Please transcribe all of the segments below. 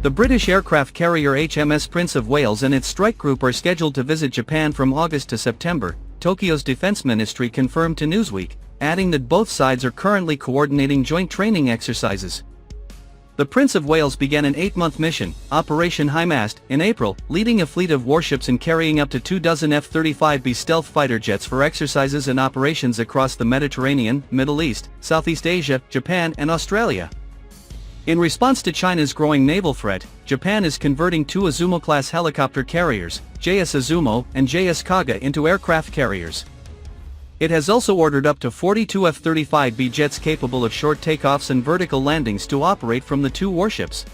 The British aircraft carrier HMS Prince of Wales and its strike group are scheduled to visit Japan from August to September, Tokyo's defense ministry confirmed to Newsweek, adding that both sides are currently coordinating joint training exercises. The Prince of Wales began an 8-month mission, Operation High Mast, in April, leading a fleet of warships and carrying up to 24 F-35B stealth fighter jets for exercises and operations across the Mediterranean, Middle East, Southeast Asia, Japan and Australia. In response to China's growing naval threat, Japan is converting two Izumo-class helicopter carriers, JS Izumo and JS Kaga, into aircraft carriers. It has also ordered up to 42 F-35B jets capable of short takeoffs and vertical landings to operate from the two warships.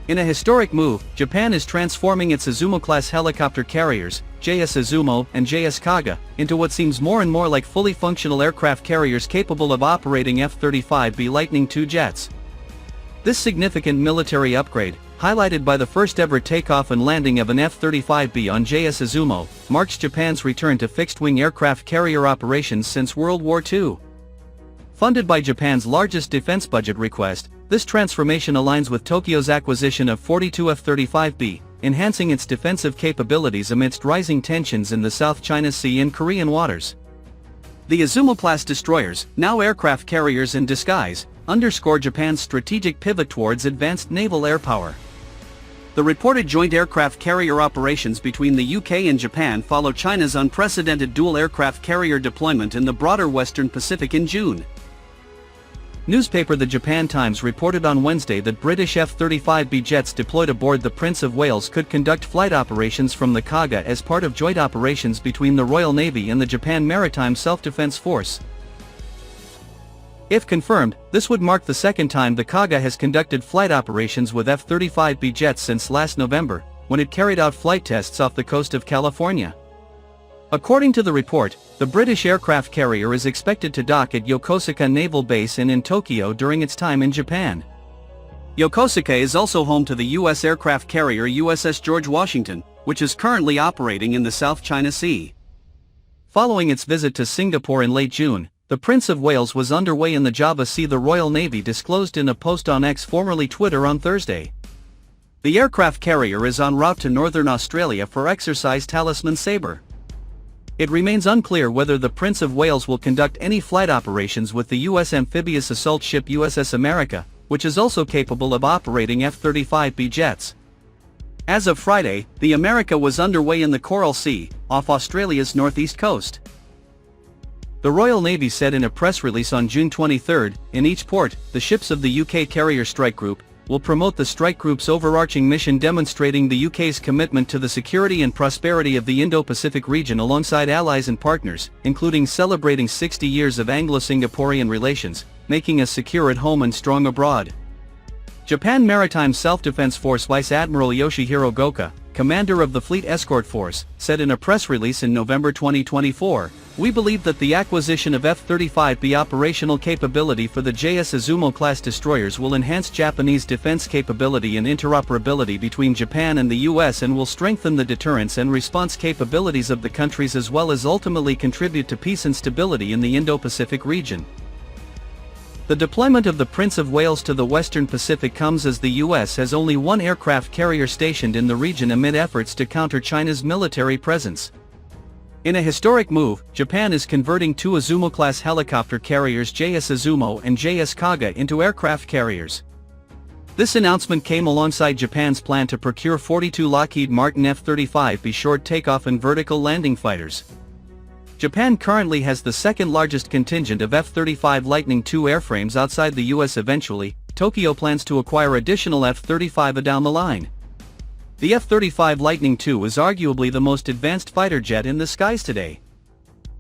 In a historic move, Japan is transforming its Izumo-class helicopter carriers, JS Izumo and JS Kaga, into what seems more and more like fully functional aircraft carriers capable of operating F-35B Lightning II jets. This significant military upgrade, highlighted by the first-ever takeoff and landing of an F-35B on JS Izumo, marks Japan's return to fixed-wing aircraft carrier operations since World War II. Funded by Japan's largest defense budget request, this transformation aligns with Tokyo's acquisition of 42 F-35B, enhancing its defensive capabilities amidst rising tensions in the South China Sea and Korean waters. The Izumo-class destroyers, now aircraft carriers in disguise, underscore Japan's strategic pivot towards advanced naval air power. The reported joint aircraft carrier operations between the UK and Japan follow China's unprecedented dual aircraft carrier deployment in the broader Western Pacific in June. Newspaper The Japan Times reported on Wednesday that British F-35B jets deployed aboard the Prince of Wales could conduct flight operations from the Kaga as part of joint operations between the Royal Navy and the Japan Maritime Self-Defense Force. If confirmed, this would mark the second time the Kaga has conducted flight operations with F-35B jets since last November, when it carried out flight tests off the coast of California. According to the report, the British aircraft carrier is expected to dock at Yokosuka Naval Base and in Tokyo during its time in Japan. Yokosuka is also home to the U.S. aircraft carrier USS George Washington, which is currently operating in the South China Sea. Following its visit to Singapore in late June, the Prince of Wales was underway in the Java Sea, the Royal Navy disclosed in a post on X, formerly Twitter, on Thursday. The aircraft carrier is en route to northern Australia for exercise Talisman Sabre. It remains unclear whether the Prince of Wales will conduct any flight operations with the U.S. amphibious assault ship USS America, which is also capable of operating F-35B jets. As of Friday, the America was underway in the Coral Sea, off Australia's northeast coast. The Royal Navy said in a press release on June 23, in each port, the ships of the UK Carrier Strike Group will promote the strike group's overarching mission, demonstrating the UK's commitment to the security and prosperity of the Indo-Pacific region alongside allies and partners, including celebrating 60 years of Anglo-Singaporean relations, making us secure at home and strong abroad. Japan Maritime Self-Defense Force Vice Admiral Yoshihiro Goka, commander of the Fleet Escort Force, said in a press release in November 2024, "We believe that the acquisition of F-35B operational capability for the JS Izumo-class destroyers will enhance Japanese defense capability and interoperability between Japan and the US and will strengthen the deterrence and response capabilities of the countries, as well as ultimately contribute to peace and stability in the Indo-Pacific region." The deployment of the Prince of Wales to the Western Pacific comes as the US has only one aircraft carrier stationed in the region amid efforts to counter China's military presence. In a historic move, Japan is converting two Izumo-class helicopter carriers JS Izumo and JS Kaga into aircraft carriers. This announcement came alongside Japan's plan to procure 42 Lockheed Martin F-35B short takeoff and vertical landing fighters. Japan currently has the second-largest contingent of F-35 Lightning II airframes outside the US. Eventually, Tokyo plans to acquire additional F-35A down the line. The F-35 Lightning II is arguably the most advanced fighter jet in the skies today.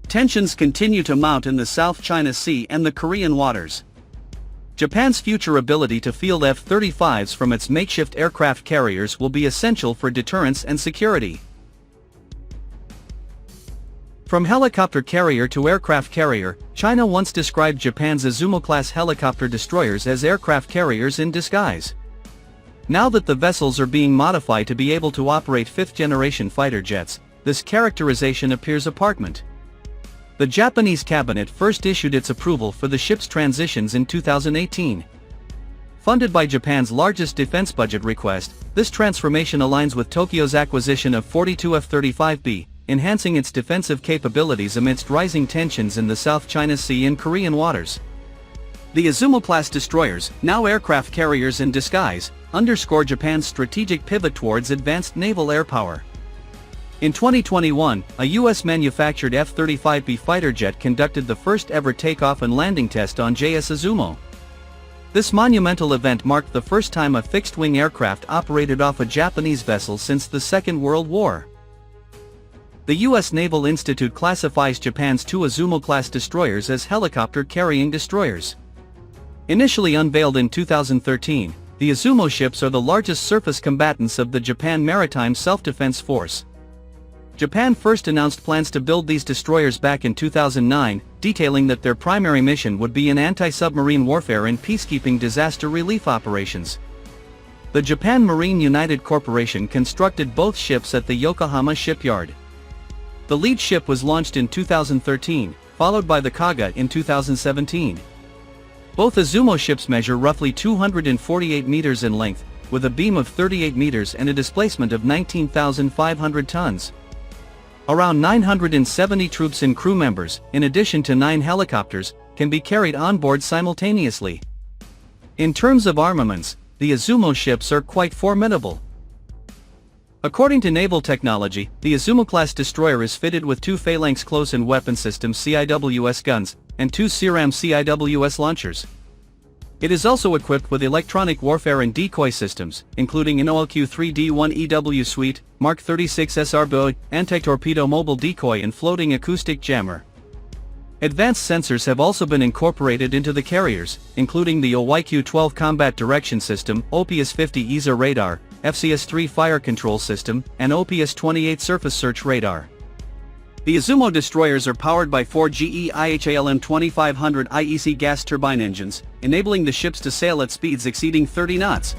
Tensions continue to mount in the South China Sea and the Korean waters. Japan's future ability to field F-35s from its makeshift aircraft carriers will be essential for deterrence and security. From helicopter carrier to aircraft carrier, China once described Japan's Izumo-class helicopter destroyers as aircraft carriers in disguise. Now that the vessels are being modified to be able to operate fifth-generation fighter jets, this characterization appears apparent. The Japanese cabinet first issued its approval for the ship's transitions in 2018. Funded by Japan's largest defense budget request, this transformation aligns with Tokyo's acquisition of 42 F-35B, enhancing its defensive capabilities amidst rising tensions in the South China Sea and Korean waters. The Izumo-class destroyers, now aircraft carriers in disguise, underscore Japan's strategic pivot towards advanced naval air power. In 2021, a US-manufactured F-35B fighter jet conducted the first-ever takeoff and landing test on JS Izumo. This monumental event marked the first time a fixed-wing aircraft operated off a Japanese vessel since the Second World War. The U.S. Naval Institute classifies Japan's two Izumo-class destroyers as helicopter-carrying destroyers. Initially unveiled in 2013, the Izumo ships are the largest surface combatants of the Japan Maritime Self-Defense Force. Japan first announced plans to build these destroyers back in 2009, detailing that their primary mission would be in anti-submarine warfare and peacekeeping disaster relief operations. The Japan Marine United Corporation constructed both ships at the Yokohama shipyard. The lead ship was launched in 2013, followed by the Kaga in 2017. Both Izumo ships measure roughly 248 meters in length, with a beam of 38 meters and a displacement of 19,500 tons. Around 970 troops and crew members, in addition to 9 helicopters, can be carried on board simultaneously. In terms of armaments, the Izumo ships are quite formidable. According to Naval Technology, the Izumo-class destroyer is fitted with 2 Phalanx close-in weapon systems CIWS guns, and 2 CIRAM CIWS launchers. It is also equipped with electronic warfare and decoy systems, including an OLQ-3D1EW suite, Mark 36 SRB, anti-torpedo mobile decoy and floating acoustic jammer. Advanced sensors have also been incorporated into the carriers, including the OYQ-12 Combat Direction System, OPS-50 ESA radar, FCS-3 Fire Control System, and OPS-28 Surface Search Radar. The Izumo destroyers are powered by 4 GE IHALM 2500 IEC gas turbine engines, enabling the ships to sail at speeds exceeding 30 knots.